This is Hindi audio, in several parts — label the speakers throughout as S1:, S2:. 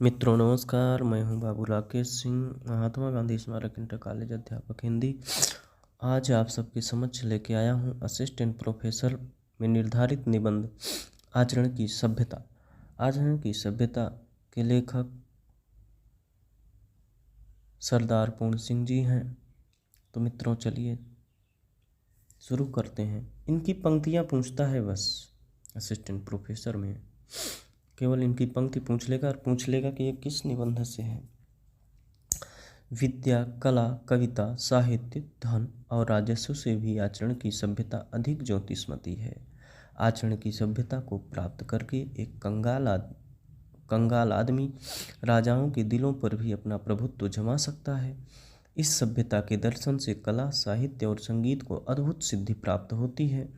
S1: मित्रों नमस्कार, मैं हूं बाबू राकेश सिंह, महात्मा गांधी स्मारक इंटर कॉलेज अध्यापक हिंदी। आज आप सबके समक्ष लेके आया हूं असिस्टेंट प्रोफेसर में निर्धारित निबंध आचरण की सभ्यता। आचरण की सभ्यता के लेखक सरदार पूर्ण सिंह जी हैं। तो मित्रों चलिए शुरू करते हैं। इनकी पंक्तियां पूछता है बस असिस्टेंट प्रोफेसर में, केवल इनकी पंक्ति पूछ लेगा और पूछ लेगा कि ये किस निबंध से है। विद्या, कला, कविता, साहित्य, धन और राजस्व से भी आचरण की सभ्यता अधिक ज्योतिषमती है। आचरण की सभ्यता को प्राप्त करके एक कंगाल आदमी राजाओं के दिलों पर भी अपना प्रभुत्व जमा सकता है। इस सभ्यता के दर्शन से कला, साहित्य और संगीत को अद्भुत सिद्धि प्राप्त होती है।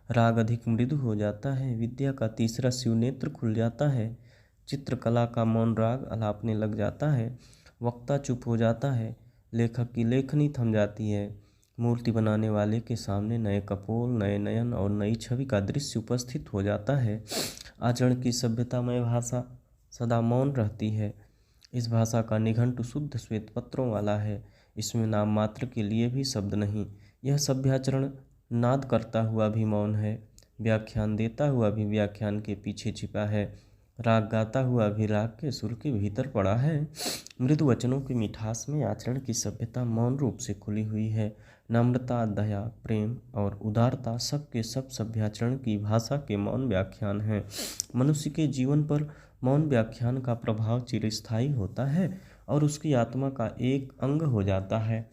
S1: राग अधिक मृदु हो जाता है, विद्या का तीसरा शिवनेत्र खुल जाता है, चित्रकला का मौन राग अलापने लग जाता है, वक्ता चुप हो जाता है, लेखक की लेखनी थम जाती है, मूर्ति बनाने वाले के सामने नए कपोल, नए नयन और नई छवि का दृश्य उपस्थित हो जाता है। आचरण की सभ्यतामय भाषा सदा मौन रहती है। इस भाषा का निघंटु शुद्ध श्वेत पत्रों वाला है। इसमें नाम मात्र के लिए भी शब्द नहीं। यह सभ्याचरण नाद करता हुआ भी मौन है, व्याख्यान देता हुआ भी व्याख्यान के पीछे छिपा है, राग गाता हुआ भी राग के सुर के भीतर पड़ा है। मृदु वचनों की मिठास में आचरण की सभ्यता मौन रूप से खुली हुई है। नम्रता, दया, प्रेम और उदारता सब के सब सभ्याचरण की भाषा के मौन व्याख्यान हैं। मनुष्य के जीवन पर मौन व्याख्यान का प्रभाव चिरस्थायी होता है और उसकी आत्मा का एक अंग हो जाता है।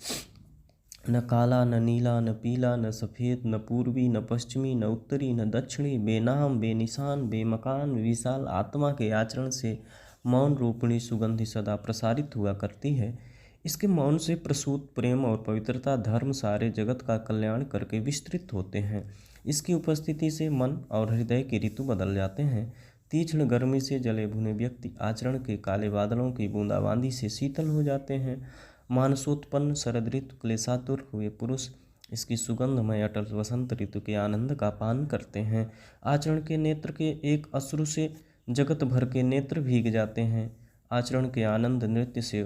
S1: न काला, न नीला, न पीला, न सफ़ेद, न पूर्वी, न पश्चिमी, न उत्तरी, न दक्षिणी, बेनाम, बेनिशान, बेमकान विशाल आत्मा के आचरण से मौन रूपिणी सुगंधि सदा प्रसारित हुआ करती है। इसके मौन से प्रसूत प्रेम और पवित्रता धर्म सारे जगत का कल्याण करके विस्तृत होते हैं। इसकी उपस्थिति से मन और हृदय के ऋतु बदल जाते हैं। तीक्ष्ण गर्मी से जले भुने व्यक्ति आचरण के काले बादलों की बूंदाबांदी से शीतल हो जाते हैं। मानसोत्पन्न शरद ऋतु क्लेशातुर हुए पुरुष इसकी सुगंधमय अटल वसंत ऋतु के आनंद का पान करते हैं। आचरण के नेत्र के एक अश्रु से जगत भर के नेत्र भीग जाते हैं। आचरण के आनंद नृत्य से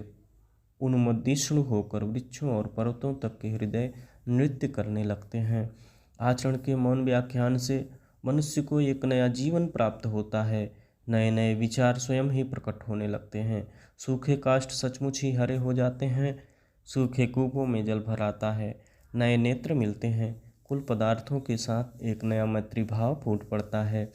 S1: उन्मोदिष्णु होकर वृक्षों और पर्वतों तक के हृदय नृत्य करने लगते हैं। आचरण के मौन व्याख्यान से मनुष्य को एक नया जीवन प्राप्त होता है। नए नए विचार स्वयं ही प्रकट होने लगते हैं। सूखे काष्ठ सचमुच ही हरे हो जाते हैं। सूखे कूपों में जल भर आता है। नए नेत्र मिलते हैं। कुल पदार्थों के साथ एक नया मैत्री भाव फूट पड़ता है।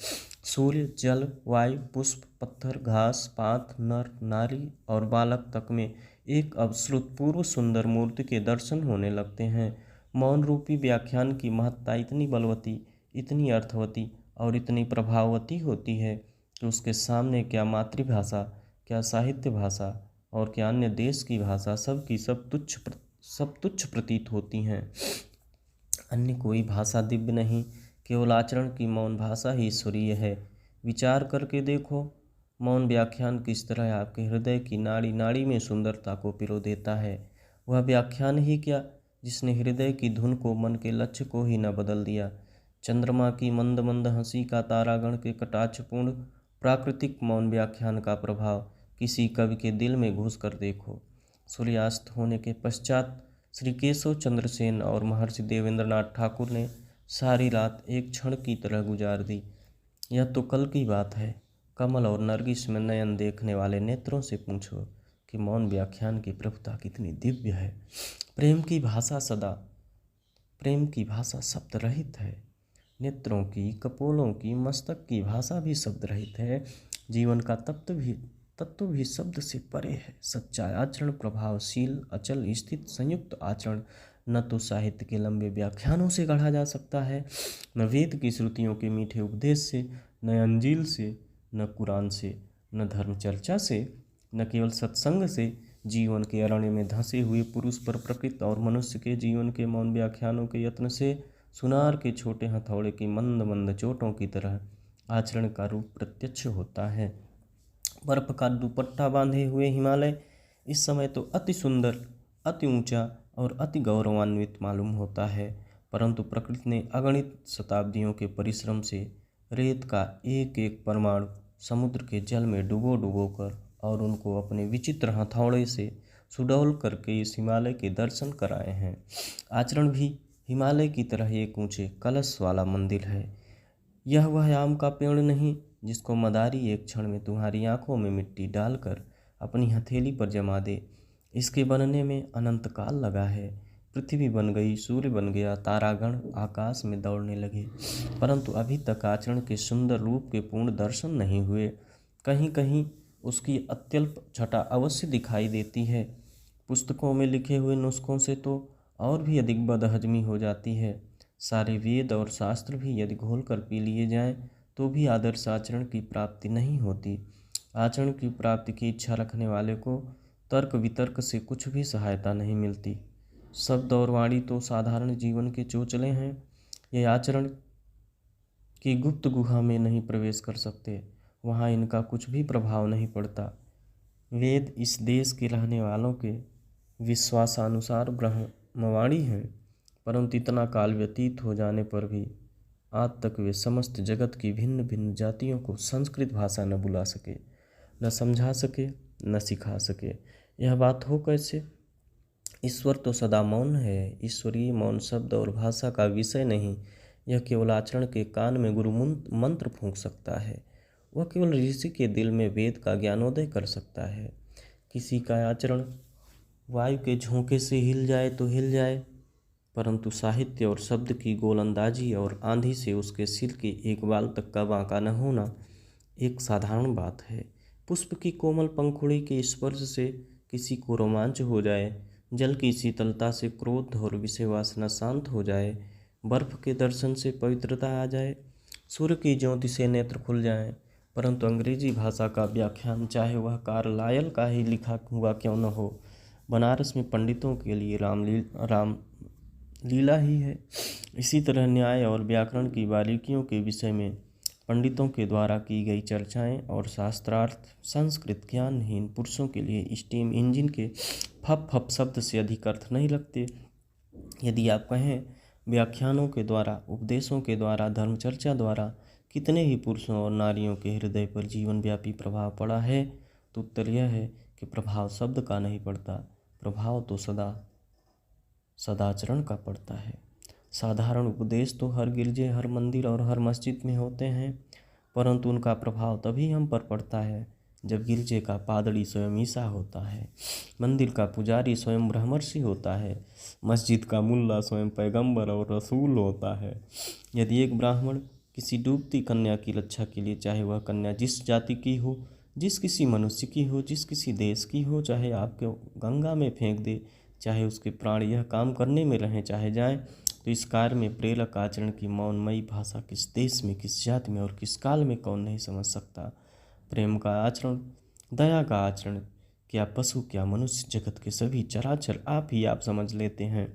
S1: सूर्य, जल, वायु, पुष्प, पत्थर, घास, पात, नर, नारी और बालक तक में एक अभूतपूर्व सुंदर मूर्ति के दर्शन होने लगते हैं। मौन रूपी व्याख्यान की महत्ता इतनी बलवती, इतनी अर्थवती और इतनी प्रभाववती होती है कि उसके सामने क्या मातृभाषा, क्या साहित्य भाषा और क्या अन्य देश की भाषा सब की सब तुच्छ प्रतीत होती हैं। अन्य कोई भाषा दिव्य नहीं, केवल आचरण की मौन भाषा ही ईश्वरीय है। विचार करके देखो, मौन व्याख्यान किस तरह आपके हृदय की नाड़ी नाड़ी में सुंदरता को पिरो देता है। वह व्याख्यान ही क्या जिसने हृदय की धुन को, मन के लक्ष्य को ही न बदल दिया। चंद्रमा की मंद मंद हंसी का, तारागण के कटाक्षपूर्ण प्राकृतिक मौन व्याख्यान का प्रभाव किसी कवि के दिल में घुस कर देखो। सूर्यास्त होने के पश्चात श्री केशव चंद्र सेन और महर्षि देवेंद्रनाथ ठाकुर ने सारी रात एक क्षण की तरह गुजार दी। यह तो कल की बात है। कमल और नरगिस में नयन देखने वाले नेत्रों से पूछो कि मौन व्याख्यान की प्रभुता कितनी दिव्य है। प्रेम की भाषा शब्द रहित है। नेत्रों की, कपोलों की, मस्तक की भाषा भी शब्द रहित है। जीवन का तत्व भी शब्द से परे है। सच्चा आचरण प्रभावशील, अचल, स्थित, संयुक्त आचरण न तो साहित्य के लंबे व्याख्यानों से गढ़ा जा सकता है, न वेद की श्रुतियों के मीठे उपदेश से, न अंजील से, न कुरान से, न धर्म चर्चा से, न केवल सत्संग से। जीवन के अरण्य में धंसे हुए पुरुष पर प्रकृति और मनुष्य के जीवन के मौन व्याख्यानों के यत्न से सुनार के छोटे हथौड़े की मंद मंद चोटों की तरह आचरण का रूप प्रत्यक्ष होता है। बर्फ का दुपट्टा बांधे हुए हिमालय इस समय तो अति सुंदर, अति ऊंचा और अति गौरवान्वित मालूम होता है, परंतु प्रकृति ने अगणित शताब्दियों के परिश्रम से रेत का एक एक परमाणु समुद्र के जल में डुबो डुबो कर और उनको अपने विचित्र हथौड़े से सुडौल करके इस हिमालय के दर्शन कराए हैं। आचरण भी हिमालय की तरह एक ऊंचे कलश वाला मंदिर है। यह वह आम का पेड़ नहीं जिसको मदारी एक क्षण में तुम्हारी आंखों में मिट्टी डालकर अपनी हथेली पर जमा दे। इसके बनने में अनंत काल लगा है। पृथ्वी बन गई, सूर्य बन गया, तारागण आकाश में दौड़ने लगे, परंतु अभी तक आचरण के सुंदर रूप के पूर्ण दर्शन नहीं हुए। कहीं कहीं उसकी अत्यल्प छटा अवश्य दिखाई देती है। पुस्तकों में लिखे हुए नुस्खों से तो और भी अधिक बदहजमी हो जाती है। सारे वेद और शास्त्र भी यदि घोल कर पी लिए जाएं तो भी आदर्श आचरण की प्राप्ति नहीं होती। आचरण की प्राप्ति की इच्छा रखने वाले को तर्क वितर्क से कुछ भी सहायता नहीं मिलती। शब्द और वाणी तो साधारण जीवन के चोचले हैं, ये आचरण की गुप्त गुहा में नहीं प्रवेश कर सकते, वहाँ इनका कुछ भी प्रभाव नहीं पड़ता। वेद इस देश के रहने वालों के विश्वासानुसार ब्रह्मवाणी हैं, परंतु इतना काल व्यतीत हो जाने पर भी आज तक वे समस्त जगत की भिन्न भिन्न जातियों को संस्कृत भाषा न बुला सके, न समझा सके, न सिखा सके। यह बात हो कैसे? ईश्वर तो सदा मौन है। ईश्वरीय मौन शब्द और भाषा का विषय नहीं, यह केवल आचरण के कान में गुरु मंत्र फूंक सकता है। वह केवल ऋषि के दिल में वेद का ज्ञानोदय कर सकता है। किसी का आचरण वायु के झोंके से हिल जाए तो हिल जाए, परंतु साहित्य और शब्द की गोलंदाजी और आंधी से उसके सिर के एक बाल तक का बांका न होना एक साधारण बात है। पुष्प की कोमल पंखुड़ी के स्पर्श से किसी को रोमांच हो जाए, जल की शीतलता से क्रोध और विषय वासना शांत हो जाए, बर्फ के दर्शन से पवित्रता आ जाए, सूर्य की ज्योति से नेत्र खुल जाएं, परंतु अंग्रेजी भाषा का व्याख्यान चाहे वह कार्लायल का ही लिखा हुआ क्यों न हो, बनारस में पंडितों के लिए राम लीला ही है। इसी तरह न्याय और व्याकरण की बारीकियों के विषय में पंडितों के द्वारा की गई चर्चाएं और शास्त्रार्थ संस्कृत ज्ञानहीन पुरुषों के लिए स्टीम इंजन के फप फप शब्द से अधिक अर्थ नहीं रखते। यदि आप कहें व्याख्यानों के द्वारा, उपदेशों के द्वारा, धर्मचर्चा द्वारा कितने ही पुरुषों और नारियों के हृदय पर जीवन व्यापी प्रभाव पड़ा है, तो उत्तर यह है कि प्रभाव शब्द का नहीं पड़ता, प्रभाव तो सदाचरण का पड़ता है। साधारण उपदेश तो हर गिरजे, हर मंदिर और हर मस्जिद में होते हैं, परंतु उनका प्रभाव तभी हम पर पड़ता है जब गिरजे का पादरी स्वयं ईसा होता है, मंदिर का पुजारी स्वयं ब्रह्मर्षि होता है, मस्जिद का मुल्ला स्वयं पैगंबर और रसूल होता है। यदि एक ब्राह्मण किसी डूबती कन्या की रक्षा के लिए, चाहे वह कन्या जिस जाति की हो, जिस किसी मनुष्य की हो, जिस किसी देश की हो, चाहे आपको गंगा में फेंक दे, चाहे उसके प्राण यह काम करने में रहें चाहे जाएं, तो इस कार्य में प्रेरक आचरण की मौनमयी भाषा किस देश में, किस जाति में और किस काल में कौन नहीं समझ सकता। प्रेम का आचरण, दया का आचरण, क्या पशु क्या मनुष्य, जगत के सभी चराचर आप समझ लेते हैं।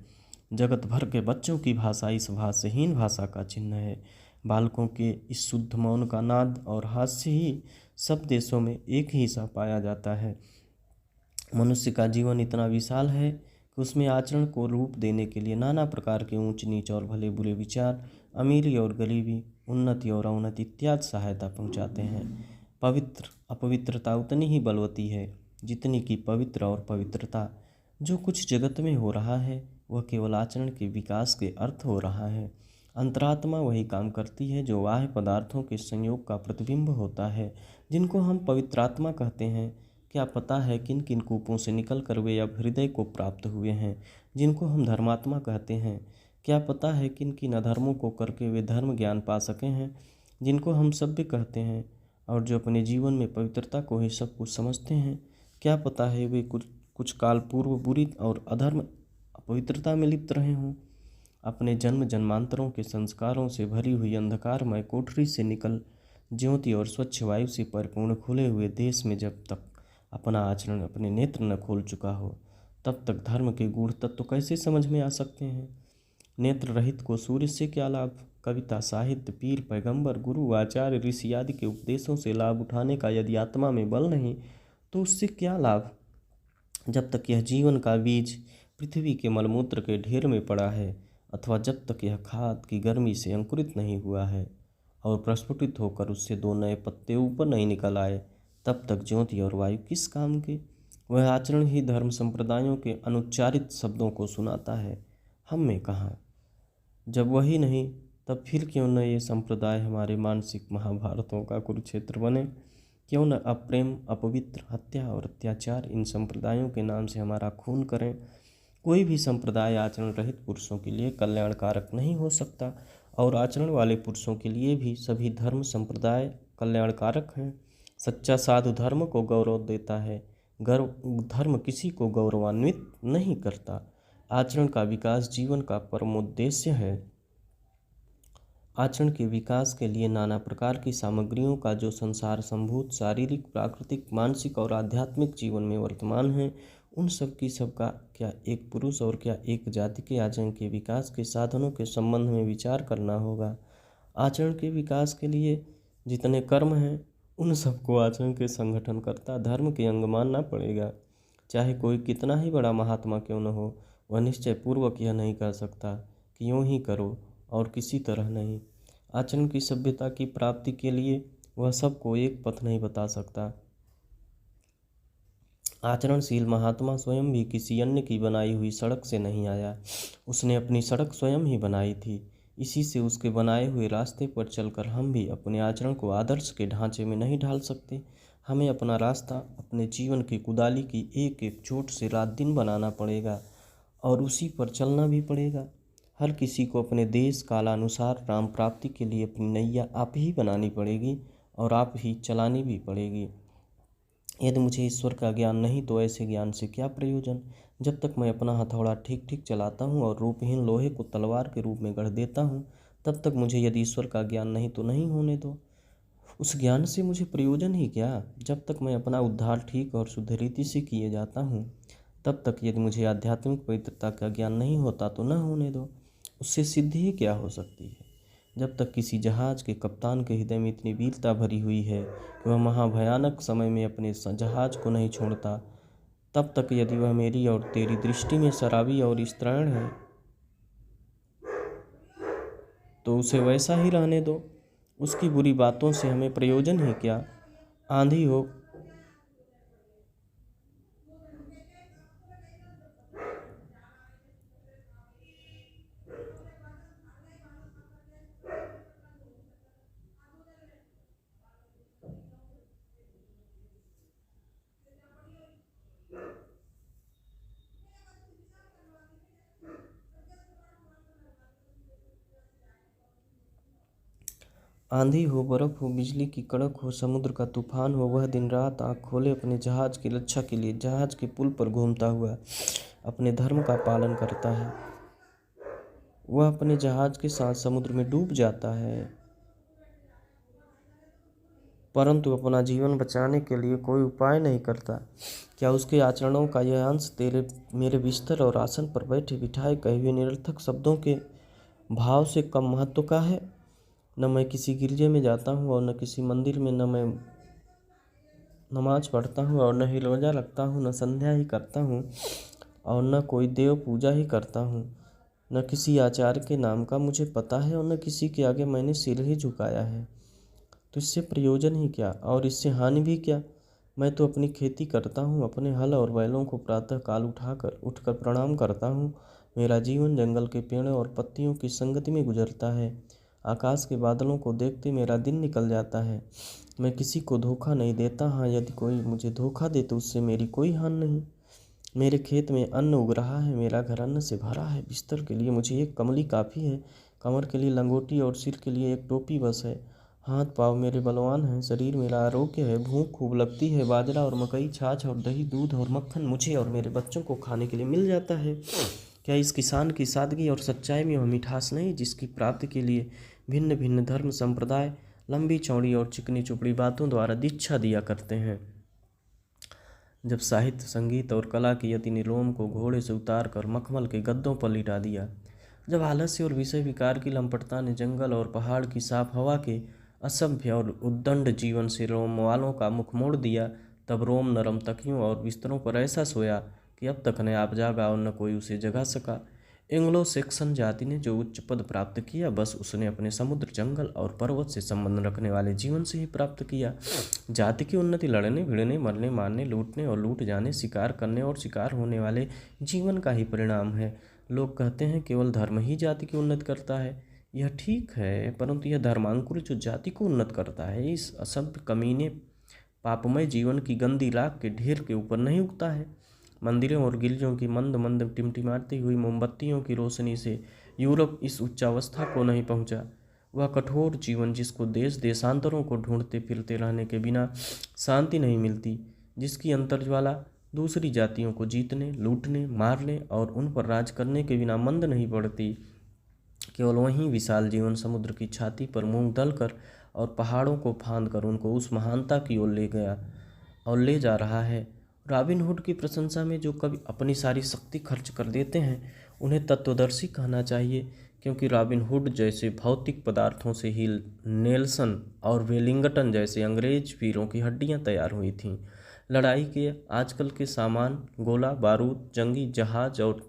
S1: जगत भर के बच्चों की भाषा इस भाषाहीन भाषा का चिन्ह है। बालकों के इस शुद्ध मौन का नाद और हास्य ही सब देशों में एक ही सा पाया जाता है। मनुष्य का जीवन इतना विशाल है कि उसमें आचरण को रूप देने के लिए नाना प्रकार के ऊंच नीच और भले बुरे विचार, अमीरी और गरीबी, उन्नति और अवनति इत्यादि सहायता पहुंचाते हैं। पवित्र अपवित्रता उतनी ही बलवती है जितनी कि पवित्र और पवित्रता। जो कुछ जगत में हो रहा है वह केवल आचरण के विकास के अर्थ हो रहा है। अंतरात्मा वही काम करती है जो बाह्य पदार्थों के संयोग का प्रतिबिंब होता है, जिनको हम पवित्रात्मा कहते हैं। क्या पता है किन किन कूपों से निकल कर वे अब हृदय को प्राप्त हुए हैं, जिनको हम धर्मात्मा कहते हैं। क्या पता है किन किन अधर्मों को करके वे धर्म ज्ञान पा सके हैं, जिनको हम सभ्य कहते हैं, और जो अपने जीवन में पवित्रता को ही सब कुछ समझते हैं। क्या पता है वे कुछ काल पूर्व बुरी और अधर्म अपवित्रता में लिप्त रहे हों। अपने जन्म जन्मांतरों के संस्कारों से भरी हुई अंधकारमय कोठरी से निकल ज्योति और स्वच्छ वायु से परिपूर्ण खुले हुए देश में जब तक अपना आचरण, अपने नेत्र न खोल चुका हो, तब तक धर्म के गूढ़ तत्व कैसे समझ में आ सकते हैं। नेत्र रहित को सूर्य से क्या लाभ। कविता, साहित्य, पीर, पैगंबर, गुरु, आचार्य, ऋषि आदि के उपदेशों से लाभ उठाने का यदि आत्मा में बल नहीं तो उससे क्या लाभ। जब तक यह जीवन का बीज पृथ्वी के मलमूत्र के ढेर में पड़ा है, अथवा जब तक यह खाद की गर्मी से अंकुरित नहीं हुआ है और प्रस्फुटित होकर उससे दो नए पत्ते ऊपर नहीं निकल आए, तब तक ज्योति और वायु किस काम के। वह आचरण ही धर्म संप्रदायों के अनुच्चारित शब्दों को सुनाता है, हम में कहाँ। जब वही नहीं, तब फिर क्यों न ये संप्रदाय हमारे मानसिक महाभारतों का कुरुक्षेत्र बने। क्यों न अप्रेम, अपवित्र, हत्या और अत्याचार इन संप्रदायों के नाम से हमारा खून करें। कोई भी संप्रदाय आचरण रहित पुरुषों के लिए कल्याणकारक नहीं हो सकता, और आचरण वाले पुरुषों के लिए भी सभी धर्म संप्रदाय कल्याणकारक हैं। सच्चा साधु धर्म को गौरव देता है, धर्म किसी को गौरवान्वित नहीं करता। आचरण का विकास जीवन का परमोद्देश्य है। आचरण के विकास के लिए नाना प्रकार की सामग्रियों का जो संसार संभूत शारीरिक, प्राकृतिक, मानसिक और आध्यात्मिक जीवन में वर्तमान है, उन सब की सबका क्या एक पुरुष और क्या एक जाति के आचरण के विकास के साधनों के संबंध में विचार करना होगा। आचरण के विकास के लिए जितने कर्म हैं, उन सबको आचरण के संगठनकर्ता धर्म के अंग मानना पड़ेगा। चाहे कोई कितना ही बड़ा महात्मा क्यों न हो, वह निश्चय पूर्वक यह नहीं कह सकता कि यूँ ही करो और किसी तरह नहीं। आचरण की सभ्यता की प्राप्ति के लिए वह सबको एक पथ नहीं बता सकता। आचरणशील महात्मा स्वयं भी किसी अन्य की बनाई हुई सड़क से नहीं आया, उसने अपनी सड़क स्वयं ही बनाई थी। इसी से उसके बनाए हुए रास्ते पर चलकर हम भी अपने आचरण को आदर्श के ढांचे में नहीं ढाल सकते। हमें अपना रास्ता अपने जीवन की कुदाली की एक एक चोट से रात दिन बनाना पड़ेगा और उसी पर चलना भी पड़ेगा। हर किसी को अपने देश कालानुसार राम प्राप्ति के लिए अपनी नैया आप ही बनानी पड़ेगी और आप ही चलानी भी पड़ेगी। यदि मुझे ईश्वर का ज्ञान नहीं तो ऐसे ज्ञान से क्या प्रयोजन। जब तक मैं अपना हथौड़ा ठीक ठीक चलाता हूँ और रूपहीन लोहे को तलवार के रूप में गढ़ देता हूँ, तब तक मुझे यदि ईश्वर का ज्ञान नहीं तो नहीं होने दो। उस ज्ञान से मुझे प्रयोजन ही क्या। जब तक मैं अपना उद्धार ठीक और शुद्ध रीति से किए जाता हूँ, तब तक यदि मुझे आध्यात्मिक पवित्रता का ज्ञान नहीं होता तो न होने दो। उससे सिद्धि ही क्या हो सकती है। जब तक किसी जहाज के कप्तान के हृदय में इतनी वीरता भरी हुई है कि वह महाभयानक समय में अपने जहाज को नहीं छोड़ता, तब तक यदि वह मेरी और तेरी दृष्टि में शराबी और स्त्रैण है, तो उसे वैसा ही रहने दो। उसकी बुरी बातों से हमें प्रयोजन ही क्या। आंधी हो आंधी हो, बर्फ हो, बिजली की कड़क हो, समुद्र का तूफान हो, वह दिन रात आँख खोले अपने जहाज की रक्षा के लिए जहाज के पुल पर घूमता हुआ अपने धर्म का पालन करता है। वह अपने जहाज के साथ समुद्र में डूब जाता है, परंतु अपना जीवन बचाने के लिए कोई उपाय नहीं करता। क्या उसके आचरणों का यह अंश मेरे बिस्तर और आसन पर बैठे बिठाए कहे हुए निरर्थक शब्दों के भाव से कम महत्व का है। न मैं किसी गिरजे में जाता हूँ और न किसी मंदिर में, न मैं नमाज पढ़ता हूँ और न ही रोज़ा रखता हूँ, न संध्या ही करता हूँ और न कोई देव पूजा ही करता हूँ। न किसी आचार्य के नाम का मुझे पता है और न किसी के आगे मैंने सिर ही झुकाया है। तो इससे प्रयोजन ही क्या और इससे हानि भी क्या। मैं तो अपनी खेती करता हूँ, अपने हल और बैलों को प्रातः काल उठकर प्रणाम करता हूँ। मेरा जीवन जंगल के पेड़ों और पत्तियों की संगति में गुजरता है। आकाश के बादलों को देखते मेरा दिन निकल जाता है। मैं किसी को धोखा नहीं देता। हाँ, यदि कोई मुझे धोखा दे तो उससे मेरी कोई हानि नहीं। मेरे खेत में अन्न उग रहा है, मेरा घर अन्न से भरा है। बिस्तर के लिए मुझे एक कमली काफ़ी है, कमर के लिए लंगोटी और सिर के लिए एक टोपी बस है। हाथ पाँव मेरे बलवान हैं, शरीर मेरा आरोग्य है। भूख खूब लगती है। बाजरा और मकई, छाछ और दही, दूध और मक्खन मुझे और मेरे बच्चों को खाने के लिए मिल जाता है। क्या इस किसान की सादगी और सच्चाई में वह मिठास नहीं जिसकी प्राप्ति के लिए भिन्न भिन्न धर्म संप्रदाय लंबी चौड़ी और चिकनी चुपड़ी बातों द्वारा दीक्षा दिया करते हैं। जब साहित्य, संगीत और कला की यति निलोम को घोड़े से उतार कर मखमल के गद्दों पर लिटा दिया, जब आलस्य और विषय विकार की लंपटता ने जंगल और पहाड़ की साफ हवा के असभ्य और उद्दंड जीवन से रोम वालों का मुख मोड़ दिया, तब रोम नरम तकियों और बिस्तरों पर ऐसा सोया कि अब तक न आप जागा और न कोई उसे जगा सका। एंग्लो सैक्सन जाति ने जो उच्च पद प्राप्त किया, बस उसने अपने समुद्र, जंगल और पर्वत से संबंध रखने वाले जीवन से ही प्राप्त किया। जाति की उन्नति लड़ने भिड़ने, मरने मारने, लूटने और लूट जाने, शिकार करने और शिकार होने वाले जीवन का ही परिणाम है। लोग कहते हैं केवल धर्म ही जाति की उन्नति करता है। यह ठीक है, परंतु यह धर्मांकुर जो जाति को उन्नत करता है, इस असभ्य कमीने पापमय जीवन की गंदी राख के ढेर के ऊपर नहीं उगता है। मंदिरों और गिरजों की मंद मंद टिमटिमाती हुई मोमबत्तियों की रोशनी से यूरोप इस उच्चावस्था को नहीं पहुंचा। वह कठोर जीवन जिसको देश देशांतरों को ढूंढते फिरते रहने के बिना शांति नहीं मिलती, जिसकी अंतर्ज्वाला दूसरी जातियों को जीतने, लूटने, मारने और उन पर राज करने के बिना मंद नहीं पड़ती, केवल वही विशाल जीवन समुद्र की छाती पर मूंग दलकर और पहाड़ों को फांद कर उनको उस महानता की ओर ले गया और ले जा रहा है। रॉबिनहुड की प्रशंसा में जो कवि अपनी सारी शक्ति खर्च कर देते हैं, उन्हें तत्वदर्शी कहना चाहिए, क्योंकि रॉबिनहुड जैसे भौतिक पदार्थों से ही नेल्सन और वेलिंगटन जैसे अंग्रेज वीरों की हड्डियां तैयार हुई थीं। लड़ाई के आजकल के सामान, गोला बारूद, जंगी जहाज और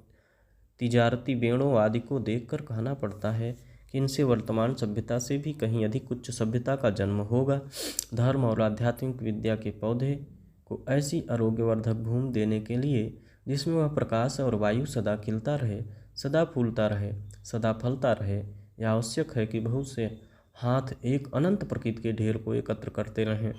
S1: तिजारती बेड़ों आदि को देखकर कहना पड़ता है कि इनसे वर्तमान सभ्यता से भी कहीं अधिक उच्च सभ्यता का जन्म होगा। धर्म और आध्यात्मिक विद्या के पौधे को ऐसी आरोग्यवर्धक भूमि देने के लिए जिसमें वह प्रकाश और वायु सदा खिलता रहे, सदा फूलता रहे, सदा फलता रहे, यह आवश्यक है कि बहुत से हाथ एक अनंत प्रकृति के ढेर को एकत्र करते रहें।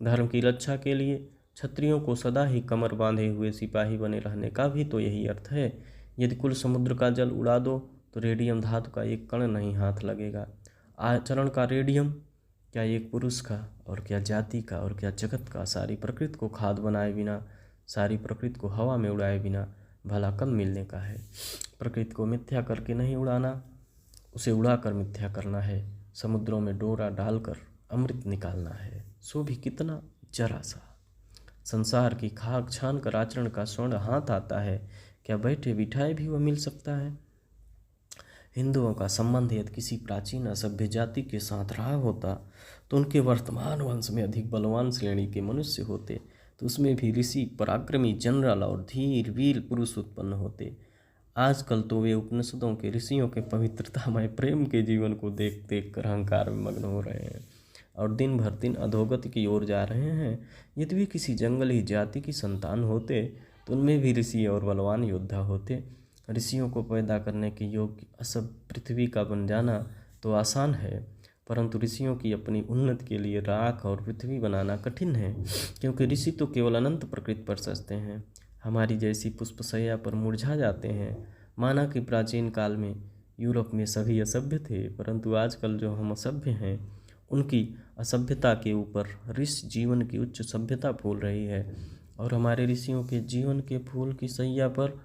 S1: धर्म की रक्षा के लिए क्षत्रियों को सदा ही कमर बांधे हुए सिपाही बने रहने का भी तो यही अर्थ है। यदि कुल समुद्र का जल उड़ा दो तो रेडियम धातु का एक कण नहीं हाथ लगेगा। आचरण का रेडियम क्या एक पुरुष का और क्या जाति का और क्या जगत का सारी प्रकृति को खाद बनाए बिना, सारी प्रकृति को हवा में उड़ाए बिना भला कब मिलने का है। प्रकृति को मिथ्या करके नहीं उड़ाना, उसे उड़ाकर मिथ्या करना है। समुद्रों में डोरा डालकर अमृत निकालना है, सो भी कितना जरा सा। संसार की खाक छान कर आचरण का स्वर्ण हाथ आता है, क्या बैठे बिठाए भी वह मिल सकता है। हिंदुओं का संबंध यदि किसी प्राचीन असभ्य जाति के साथ रहा होता तो उनके वर्तमान वंश में अधिक बलवान श्रेणी के मनुष्य होते, तो उसमें भी ऋषि, पराक्रमी, जनरल और धीर वीर पुरुष उत्पन्न होते। आजकल तो वे उपनिषदों के ऋषियों के पवित्रतामय प्रेम के जीवन को देख देख कर अहंकार में मग्न हो रहे हैं और दिन भर दिन अधोगति की ओर जा रहे हैं। यदि वे किसी जंगली जाति की संतान होते तो उनमें भी ऋषि और बलवान योद्धा होते। ऋषियों को पैदा करने के योग्य असभ पृथ्वी का बन जाना तो आसान है, परंतु ऋषियों की अपनी उन्नति के लिए राख और पृथ्वी बनाना कठिन है, क्योंकि ऋषि तो केवल अनंत प्रकृति पर सजते हैं, हमारी जैसी पुष्पशैया पर मुरझा जाते हैं। माना कि प्राचीन काल में यूरोप में सभी असभ्य थे, परंतु आजकल जो हम असभ्य हैं उनकी असभ्यता के ऊपर ऋषि जीवन की उच्च सभ्यता फूल रही है, और हमारे ऋषियों के जीवन के फूल की सैया पर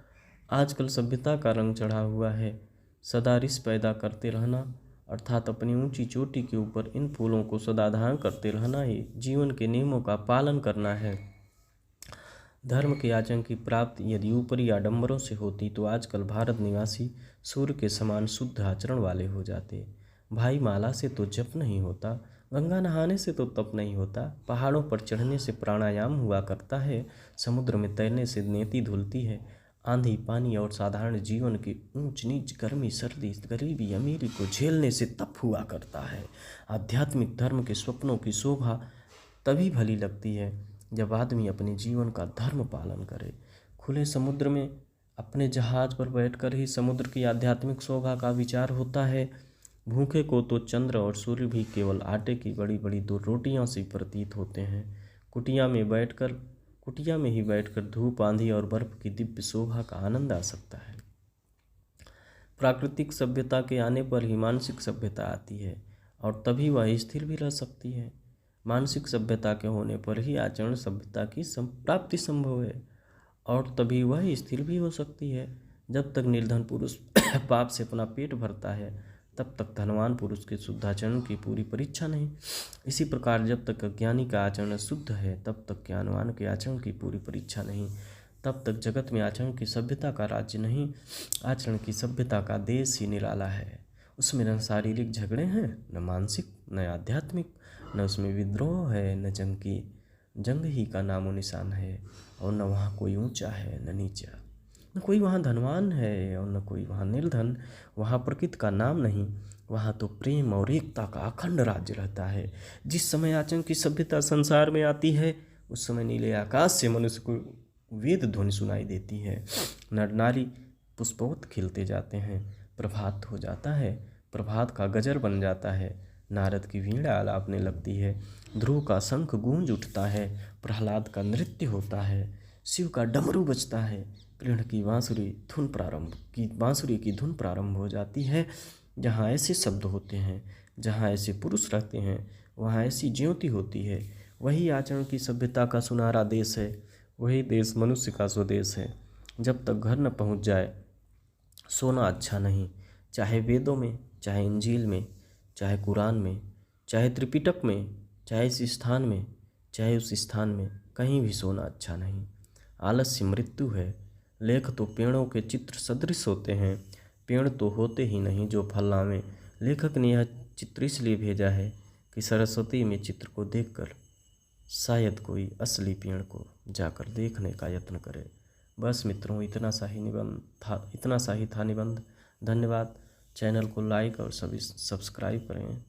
S1: आजकल सभ्यता का रंग चढ़ा हुआ है। सदा ऋषि पैदा करते रहना अर्थात अपनी ऊंची चोटी के ऊपर इन फूलों को सदा धारण करते रहना ही जीवन के नियमों का पालन करना है। धर्म के आचरण की प्राप्ति यदि ऊपरी आडंबरों से होती तो आजकल भारत निवासी सूर्य के समान शुद्ध आचरण वाले हो जाते। भाई माला से तो जप नहीं होता, गंगा नहाने से तो तप नहीं होता, पहाड़ों पर चढ़ने से प्राणायाम हुआ करता है, समुद्र में तैरने से नेति धुलती है, आंधी पानी और साधारण जीवन की ऊंच नीच, गर्मी सर्दी, गरीबी अमीरी को झेलने से तप हुआ करता है। आध्यात्मिक धर्म के स्वप्नों की शोभा तभी भली लगती है जब आदमी अपने जीवन का धर्म पालन करे। खुले समुद्र में अपने जहाज पर बैठकर ही समुद्र की आध्यात्मिक शोभा का विचार होता है। भूखे को तो चंद्र और सूर्य भी केवल आटे की बड़ी बड़ी दो रोटियों से प्रतीत होते हैं। कुटिया में ही बैठकर धूप, आंधी और बर्फ की दिव्य शोभा का आनंद आ सकता है। प्राकृतिक सभ्यता के आने पर ही मानसिक सभ्यता आती है और तभी वह स्थिर भी रह सकती है। मानसिक सभ्यता के होने पर ही आचरण सभ्यता की प्राप्ति संभव है और तभी वह स्थिर भी हो सकती है। जब तक निर्धन पुरुष पाप से अपना पेट भरता है तब तक धनवान पुरुष के शुद्धाचरण की पूरी परीक्षा नहीं। इसी प्रकार जब तक अज्ञानी का आचरण शुद्ध है तब तक ज्ञानवान के आचरण की पूरी परीक्षा नहीं। तब तक जगत में आचरण की सभ्यता का राज्य नहीं। आचरण की सभ्यता का देश ही निराला है। उसमें न शारीरिक झगड़े हैं, न मानसिक, न आध्यात्मिक, न उसमें विद्रोह है, न जंग ही का नामो निशान है, और न वहाँ कोई ऊंचा है न नीचा। न कोई वहाँ धनवान है और न कोई वहाँ निर्धन। वहाँ प्रकृति का नाम नहीं, वहाँ तो प्रेम और एकता का अखंड राज्य रहता है। जिस समय आचरण की सभ्यता संसार में आती है, उस समय नीले आकाश से मनुष्य को वेद ध्वनि सुनाई देती है। नर नारी पुष्पवत खिलते जाते हैं, प्रभात हो जाता है, प्रभात का गजर बन जाता है, नारद की वीणा आलापने लगती है, ध्रुव का शंख गूंज उठता है, प्रहलाद का नृत्य होता है, शिव का डमरू बजता है, कृष्ण की बांसुरी की धुन प्रारंभ हो जाती है। जहाँ ऐसे शब्द होते हैं, जहाँ ऐसे पुरुष रहते हैं, वहाँ ऐसी ज्योति होती है। वही आचरण की सभ्यता का सुनहरा देश है, वही देश मनुष्य का स्वदेश है। जब तक घर न पहुँच जाए सोना अच्छा नहीं। चाहे वेदों में, चाहे इंजील में, चाहे कुरान में, चाहे त्रिपिटक में, चाहे इस स्थान में, चाहे उस स्थान में, कहीं भी सोना अच्छा नहीं। आलस्य मृत्यु है। लेख तो पेड़ों के चित्र सदृश होते हैं, पेड़ तो होते ही नहीं जो फल लावें। लेखक ने यह चित्र इसलिए भेजा है कि सरस्वती में चित्र को देखकर शायद कोई असली पेड़ को जाकर देखने का यत्न करे। बस मित्रों, इतना सा ही था निबंध। धन्यवाद। चैनल को लाइक और सब्सक्राइब करें।